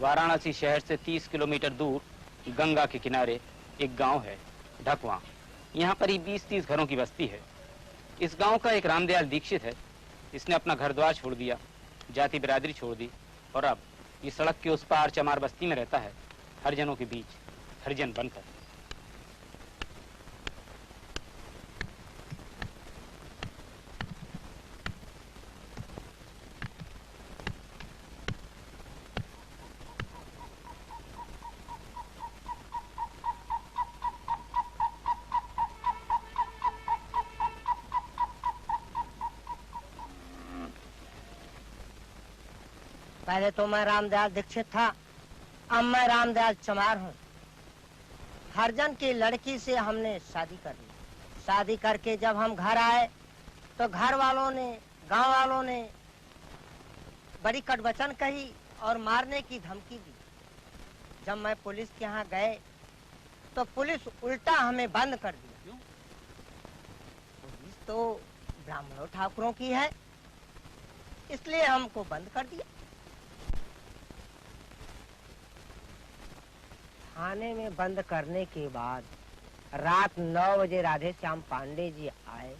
वाराणसी शहर से 30 किलोमीटर दूर गंगा के किनारे एक गांव है ढकवा। यहाँ पर ही 20-30 घरों की बस्ती है। इस गांव का एक रामदयाल दीक्षित है। इसने अपना घर द्वार छोड़ दिया, जाति बिरादरी छोड़ दी और अब ये सड़क के उस पार चमार बस्ती में रहता है, हरिजनों के बीच हरिजन बनकर। पहले तो मैं रामदयाल दीक्षित था, अब मैं रामदयाल चमार हूँ। हरजन की लड़की से हमने शादी कर ली। शादी करके जब हम घर आए तो घर वालों ने, गांव वालों ने बड़ी कटवचन कही और मारने की धमकी दी। जब मैं पुलिस के यहाँ गए तो पुलिस उल्टा हमें बंद कर दिया। पुलिस तो ब्राह्मणों ठाकुरों की है, इसलिए हमको बंद कर दिया। थाने में बंद करने के बाद रात 9 बजे राधे श्याम पांडे जी आए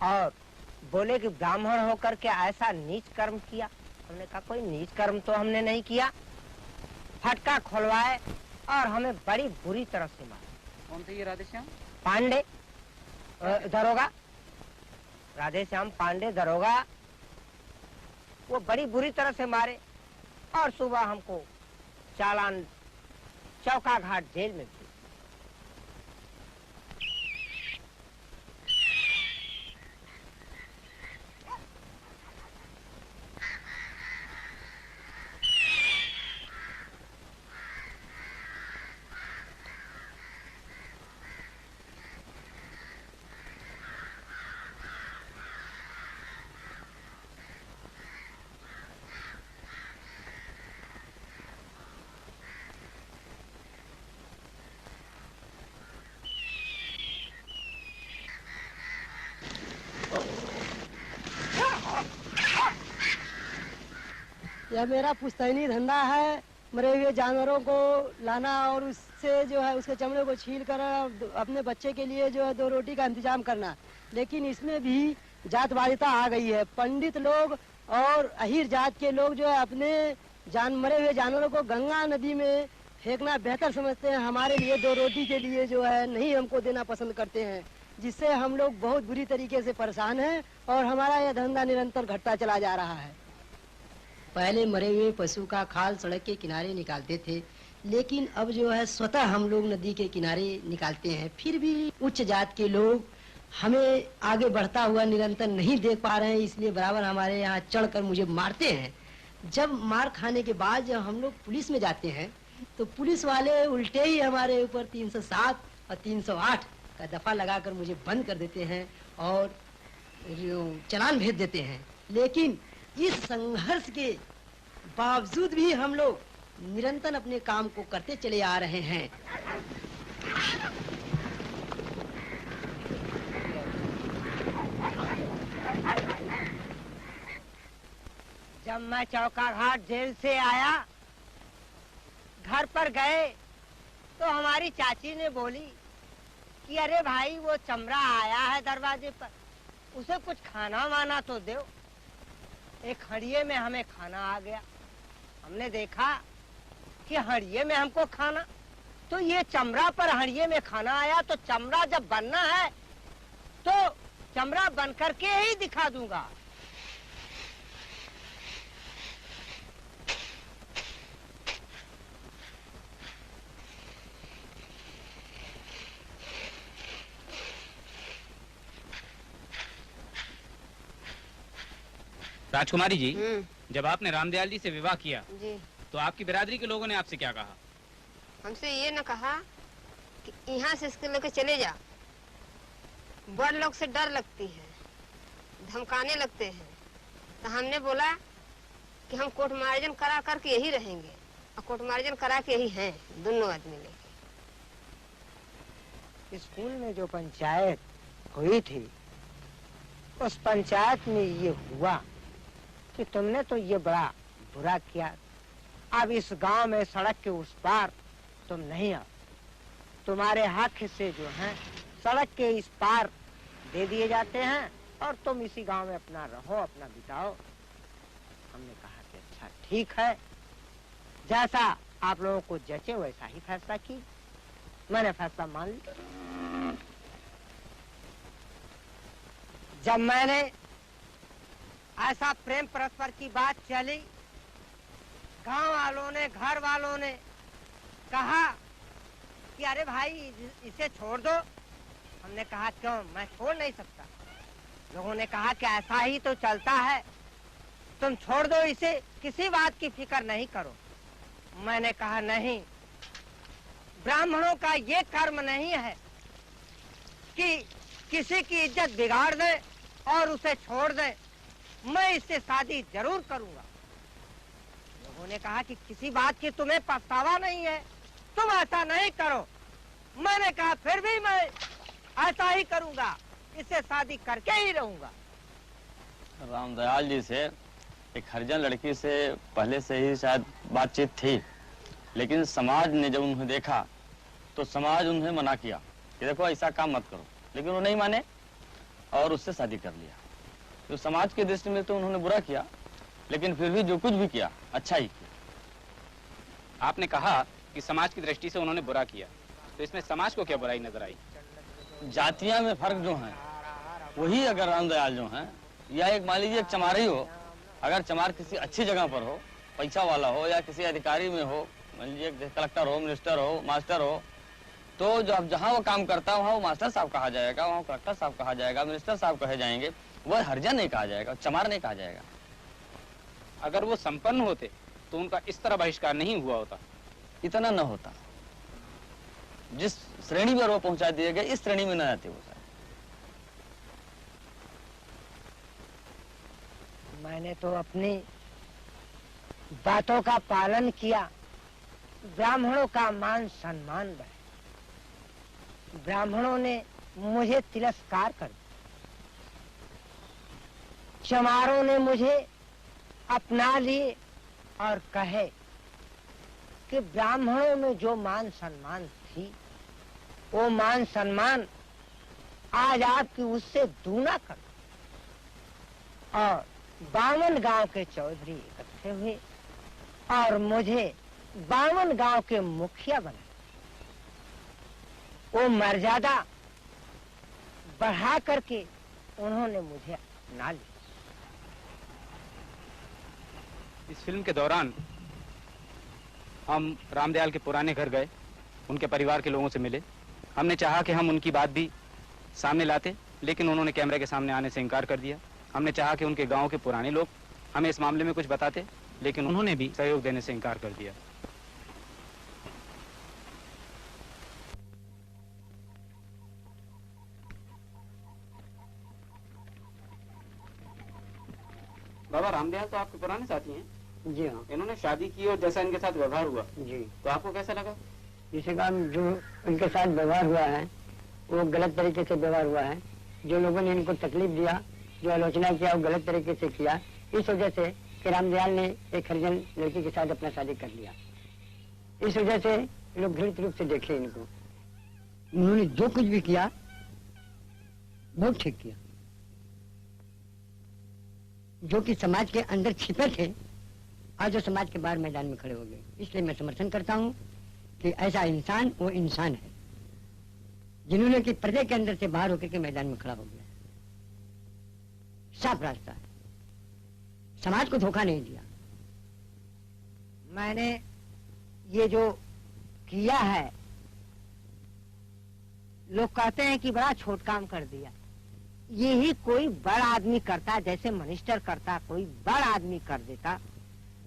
और बोले कि ब्राह्मण होकर के ऐसा नीच कर्म किया। हमने कहा कोई नीच कर्म तो हमने नहीं किया। फटका खोलवाए और हमें बड़ी बुरी तरह से मारे। कौन थे ये राधे श्याम पांडे? दरोगा, राधे श्याम पांडे दरोगा। वो बड़ी बुरी तरह से मारे और सुबह हमको चालान चौका घाट जेल में भेज। यह मेरा पुश्तैनी धंधा है। मरे हुए जानवरों को लाना और उससे जो है उसके चमड़े को छील कर अपने बच्चे के लिए जो है 2 रोटी का इंतजाम करना। लेकिन इसमें भी जातवादिता आ गई है। पंडित लोग और अहीर जात के लोग जो है अपने मरे हुए जानवरों को गंगा नदी में फेंकना बेहतर समझते हैं। हमारे लिए 2 रोटी के लिए जो है नहीं हमको देना पसंद करते हैं, जिससे हम लोग बहुत बुरी तरीके से परेशान हैं और हमारा यह धंधा निरंतर घटता चला जा रहा है। पहले मरे हुए पशु का खाल सड़क के किनारे निकालते थे, लेकिन अब जो है स्वतः हम लोग नदी के किनारे निकालते हैं। फिर भी उच्च जात के लोग हमें आगे बढ़ता हुआ निरंतर नहीं देख पा रहे हैं, इसलिए बराबर हमारे यहाँ चढ़कर मुझे मारते हैं। जब मार खाने के बाद जब हम लोग पुलिस में जाते हैं तो पुलिस वाले उल्टे ही हमारे ऊपर 307 और 308 का दफा लगाकर मुझे बंद कर देते हैं और चालान भेज देते हैं। लेकिन इस संघर्ष के बावजूद भी हम लोग निरंतर अपने काम को करते चले आ रहे हैं। जब मैं चौका घाट जेल से आया, घर पर गए तो हमारी चाची ने बोली कि अरे भाई वो चमड़ा आया है दरवाजे पर, उसे कुछ खाना वाना तो दो। एक हड़िये में हमें खाना आ गया। हमने देखा कि हड़िये में हमको खाना, तो ये चमड़ा पर हड़िये में खाना आया, तो चमड़ा जब बनना है तो चमड़ा बन करके ही दिखा दूंगा। राजकुमारी जी, जब आपने रामदयाल जी से विवाह किया जी, तो आपकी बिरादरी के लोगों ने आपसे क्या कहा? हमसे ये न कहा कि यहाँ से इसके लेके चले जा। बड़ लोग से डर लगती है, धमकाने लगते हैं। तो हमने बोला कि हम कोर्ट मार्जन करा करके यही रहेंगे, और कोर्ट मार्जन करा के यही हैं दोनों आदमी लेके। स्कूल में जो पंचायत हुई थी, उस पंचायत में ये हुआ कि तुमने तो ये बड़ा बुरा किया अब इस गांव में सड़क के उस पार तुम नहीं आओ। तुम्हारे हक से जो है सड़क के इस पार दे दिए जाते हैं और तुम इसी गांव में अपना रहो, अपना बिताओ। हमने कहा कि अच्छा ठीक है, जैसा आप लोगों को जचे वैसा ही फैसला की। मैंने फैसला मान लिया। जब मैंने ऐसा प्रेम परस्पर की बात चली, गांव वालों ने, घर वालों ने कहा कि अरे भाई इसे छोड़ दो। हमने कहा क्यों, मैं छोड़ नहीं सकता। लोगों ने कहा कि ऐसा ही तो चलता है, तुम छोड़ दो इसे, किसी बात की फिक्र नहीं करो। मैंने कहा नहीं, ब्राह्मणों का ये कर्म नहीं है कि किसी की इज्जत बिगाड़ दे और उसे छोड़ दे। मैं इससे शादी जरूर करूंगा। लोगों ने कहा कि किसी बात की तुम्हें पछतावा नहीं है, तुम ऐसा नहीं करो। मैंने कहा फिर भी मैं ऐसा ही करूंगा, इससे शादी करके ही रहूंगा। रामदयाल जी से एक हरिजन लड़की से पहले से ही शायद बातचीत थी, लेकिन समाज ने जब उन्हें देखा तो समाज उन्हें मना किया कि देखो ऐसा काम मत करो, लेकिन वो नहीं माने और उससे शादी कर लिया। तो समाज की दृष्टि में तो उन्होंने बुरा किया, लेकिन फिर भी जो कुछ भी किया अच्छा ही किया। आपने कहा कि समाज की दृष्टि से उन्होंने बुरा किया, तो इसमें समाज को क्या बुराई नजर आई? जातियां में फर्क जो है वही अगर रामदयाल जो है, या एक मान लीजिए एक चमार ही हो, अगर चमार किसी अच्छी जगह पर हो, पैसा वाला हो या किसी अधिकारी में हो, मान लीजिए कलेक्टर हो, मिनिस्टर हो, मास्टर हो, तो जब जहाँ वो काम करता है वहाँ वो मास्टर साहब कहा जाएगा, वहाँ कलेक्टर साहब कहा जाएगा, मिनिस्टर साहब कहे जाएंगे, वह हरिजन नहीं कहा जाएगा, चमार नहीं कहा जाएगा। अगर वो संपन्न होते तो उनका इस तरह बहिष्कार नहीं हुआ होता। इतना न होता, जिस श्रेणी पर वो पहुंचा दिए गए इस श्रेणी में न आते वो सारे। मैंने तो अपनी बातों का पालन किया, ब्राह्मणों का मान सम्मान बढ़ा। ब्राह्मणों ने मुझे तिरस्कार कर दिया, चमारों ने मुझे अपना लिए और कहे कि ब्राह्मणों में जो मान सम्मान थी वो मान सम्मान आज आपकी उससे दूना कर दो। और 52 गांव के चौधरी इकट्ठे हुए और मुझे 52 गांव के मुखिया बनाए। वो मर्यादा बढ़ा करके उन्होंने मुझे अपना लिया। इस फिल्म के दौरान हम रामदयाल के पुराने घर गए, उनके परिवार के लोगों से मिले। हमने चाहा कि हम उनकी बात भी सामने लाते, लेकिन उन्होंने कैमरे के सामने आने से इनकार कर दिया। हमने चाहा कि उनके गांव के पुराने लोग हमें इस मामले में कुछ बताते, लेकिन उन्होंने भी सहयोग देने से इनकार कर दिया। बाबा रामदयाल तो आपके पुराने साथी हैं? जी हाँ इन्होंने शादी की और जैसा इनके साथ व्यवहार हुआ जी। तो आपको कैसा लगा? जिसके कारण जो उनके साथ व्यवहार हुआ है वो गलत तरीके से व्यवहार हुआ है। जो लोगों ने इनको तकलीफ दिया, जो आलोचना किया, वो गलत तरीके से किया। इस वजह से कि रामदयाल ने एक हरिजन लड़की के साथ अपना शादी कर लिया। इस वजह से लोग घृणित रूप से देखे इनको। उन्होंने जो कुछ भी किया बहुत ठीक किया। जो कि समाज के अंदर छिपे थे, आज जो समाज के बाहर मैदान में खड़े हो गए। इसलिए मैं समर्थन करता हूँ कि ऐसा इंसान वो इंसान है जिन्होंने कि पर्दे के अंदर से बाहर होकर के मैदान में खड़ा हो गया। साफ रास्ता है, समाज को धोखा नहीं दिया। मैंने ये जो किया है, लोग कहते हैं कि बड़ा छोट काम कर दिया। यही कोई बड़ा आदमी करता, जैसे मिनिस्टर करता, कोई बड़ा आदमी कर देता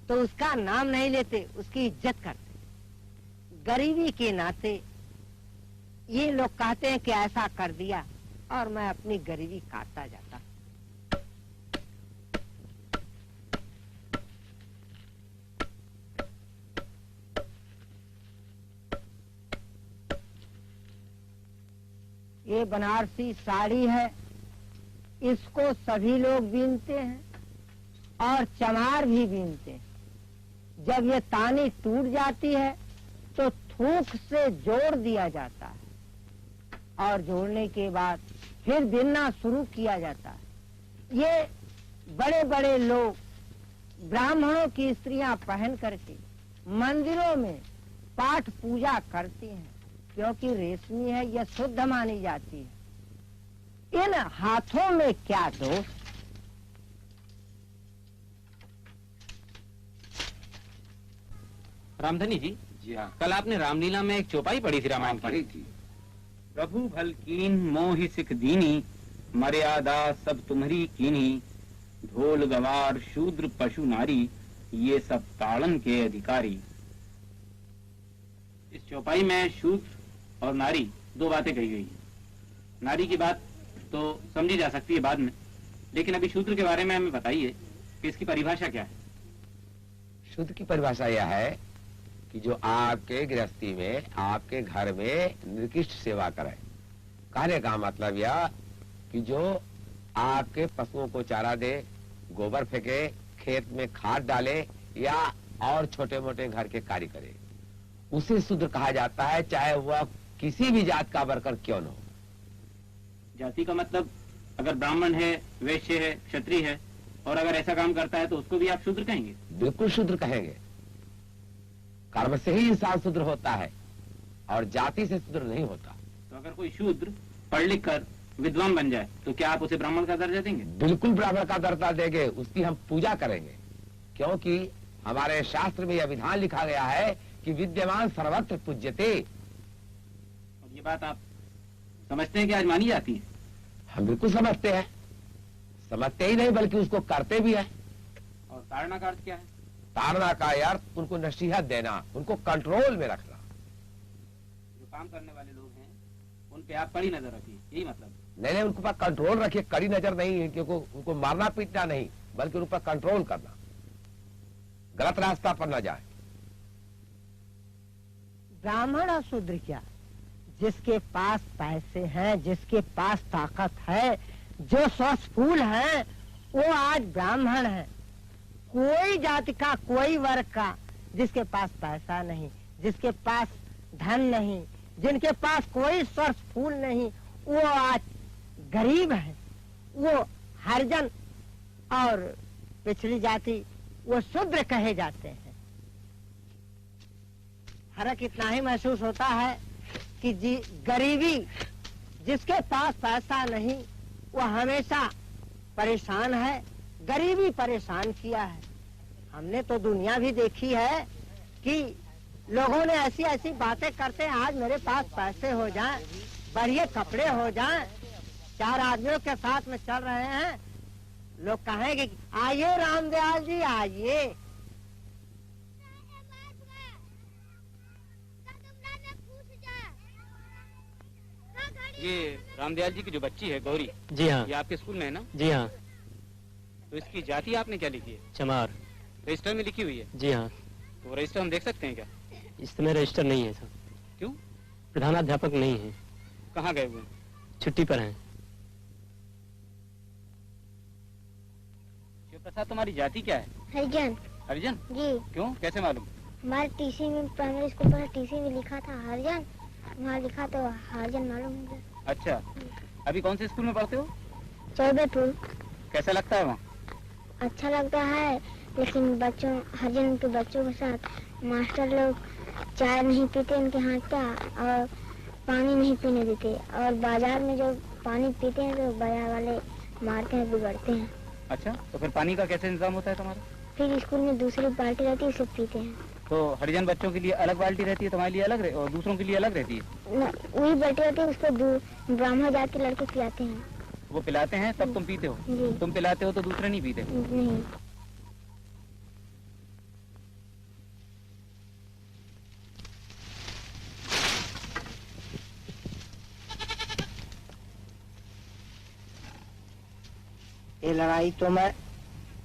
तो उसका नाम नहीं लेते, उसकी इज्जत करते। गरीबी के नाते ये लोग कहते हैं कि ऐसा कर दिया और मैं अपनी गरीबी काटता जाता। ये बनारसी साड़ी है, इसको सभी लोग बीनते हैं और चमार भी बीनते हैं। जब ये तानी टूट जाती है तो थूक से जोड़ दिया जाता है और जोड़ने के बाद फिर बिनना शुरू किया जाता है। ये बड़े बड़े लोग ब्राह्मणों की स्त्रियां पहन करके मंदिरों में पाठ पूजा करती हैं, क्योंकि रेशमी है, यह शुद्ध मानी जाती है। इन हाथों में क्या दोष? रामधनी जी, जी हाँ, कल आपने रामलीला में एक चौपाई पढ़ी थी रामायण की। पढ़ी थी। प्रभु भल कीन मोहि सिख दीनी, मर्यादा सब तुम्हारी कीनी, ढोल गवार शूद्र पशु नारी, ये सब ताड़न के अधिकारी। इस चौपाई में शूद्र और नारी दो बातें कही गई हैं। नारी की बात तो समझी जा सकती है बाद में, लेकिन अभी शूद्र के बारे में हमें बताइए कि इसकी परिभाषा क्या है। शुद्ध की परिभाषा यह है कि जो आपके गृहस्थी में, आपके घर में निर्कृष्ट सेवा करे। कहने का मतलब यह कि जो आपके पशुओं को चारा दे, गोबर फेंके, खेत में खाद डाले या और छोटे मोटे घर के कार्य करे, उसे शूद्र कहा जाता है, चाहे वह किसी भी जात का वर्कर क्यों न हो। जाति का मतलब अगर ब्राह्मण है, वैश्य है, क्षत्रिय है और अगर ऐसा काम करता है तो उसको भी आप शूद्र कहेंगे? बिल्कुल शूद्र कहेंगे। कर्म से ही इंसान शूद्र होता है और जाति से शूद्र नहीं होता। तो अगर कोई शूद्र पढ़ लिख कर विद्वान बन जाए तो क्या आप उसे ब्राह्मण का दर्जा देंगे? बिल्कुल ब्राह्मण का दर्जा देंगे, उसकी हम पूजा करेंगे, क्योंकि हमारे शास्त्र में यह विधान लिखा गया है कि विद्यमान सर्वत्र पूज्यते। और ये बात आप समझते हैं कि आज मानी जाती है? हम बिल्कुल समझते हैं, समझते ही नहीं बल्कि उसको करते भी हैं। और ताड़ना का अर्थ क्या है? ताड़ना का अर्थ उनको नसीहत देना, उनको कंट्रोल में रखना। जो काम करने वाले लोग हैं उन पे आप कड़ी नजर रखिए, यही मतलब? नहीं, उनके पास कंट्रोल रखिए, कड़ी नजर नहीं, क्योंकि उनको मारना पीटना नहीं बल्कि उन पर कंट्रोल करना, गलत रास्ता पर न जाए। ब्राह्मण और शूद्र क्या, जिसके पास पैसे हैं, जिसके पास ताकत है, जो सौसफूल है, वो आज ब्राह्मण है। कोई जाति का, कोई वर्ग का जिसके पास पैसा नहीं, जिसके पास धन नहीं, जिनके पास कोई सौसफूल नहीं, वो आज गरीब है, वो हरिजन और पिछड़ी जाति, वो शूद्र कहे जाते हैं। फर्क इतना ही महसूस होता है कि गरीबी, जिसके पास पैसा नहीं वो हमेशा परेशान है, गरीबी परेशान किया है। हमने तो दुनिया भी देखी है कि लोगों ने ऐसी ऐसी बातें करते हैं, आज मेरे पास पैसे हो जाएं, बढ़िया कपड़े हो जाएं, 4 आदमियों के साथ में चल रहे हैं, लोग कहेंगे आइए रामदयाल जी आइए। ये रामदयाल जी की जो बच्ची है गौरी, जी हाँ। ये आपके स्कूल में है ना? जी हाँ। तो इसकी जाति आपने क्या लिखी है? चमार। रजिस्टर में लिखी हुई है? जी हाँ। तो रजिस्टर हम देख सकते हैं क्या? इस समय रजिस्टर नहीं है सर। क्यों? प्रधानाध्यापक नहीं है, कहाँ गए हुए? छुट्टी पर हैं। शिव प्रसाद, तुम्हारी जाति क्या है? हरिजन। हरिजन? जी। क्यों, कैसे मालूम? हमारे टीसी में, प्राइमरी स्कूल पर टीसी में लिखा था हरिजन, वहाँ लिखा तो हरिजन मालूम हो गया। अच्छा, अभी कौन से स्कूल में पढ़ते हो? चौबेपुर। कैसा लगता है वहाँ? अच्छा लगता है, लेकिन बच्चों, हरिजन के बच्चों के साथ मास्टर लोग चाय नहीं पीते उनके हाथ का और पानी नहीं पीने देते, और बाजार में जो पानी पीते हैं तो बाजार वाले मारते हैं, बिगड़ते हैं। अच्छा, तो फिर पानी का कैसे इंतजाम होता है तुम्हारा? फिर स्कूल में दूसरी बाल्टी रहती है, उसे पीते हैं। तो हरिजन बच्चों के लिए अलग बाल्टी रहती है, तुम्हारे लिए अलग और दूसरों के लिए अलग रहती है? वही बाल्टी रहती है, उसको ब्राह्मण जात के लड़के पिलाते हैं। वो पिलाते हैं तब तुम पीते हो? जी। तुम पिलाते हो तो दूसरे नहीं पीते? नहीं। ये लड़ाई तो मैं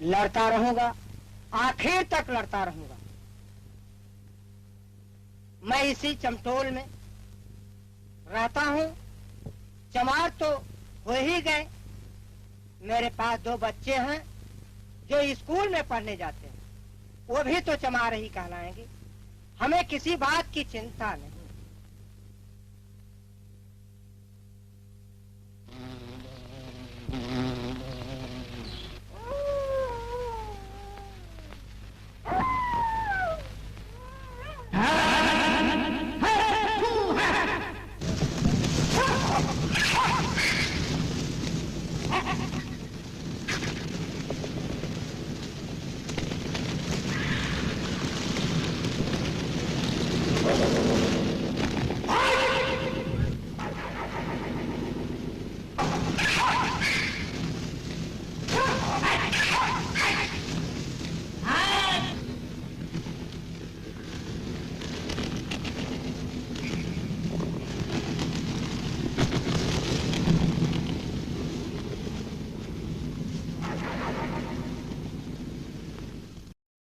लड़ता रहूंगा, आखिर तक लड़ता रहूंगा। मैं इसी चमटोल में रहता हूँ, चमार तो हो ही गए, मेरे पास 2 बच्चे हैं जो स्कूल में पढ़ने जाते हैं, वो भी तो चमार ही कहलाएंगे। हमें किसी बात की चिंता नहीं।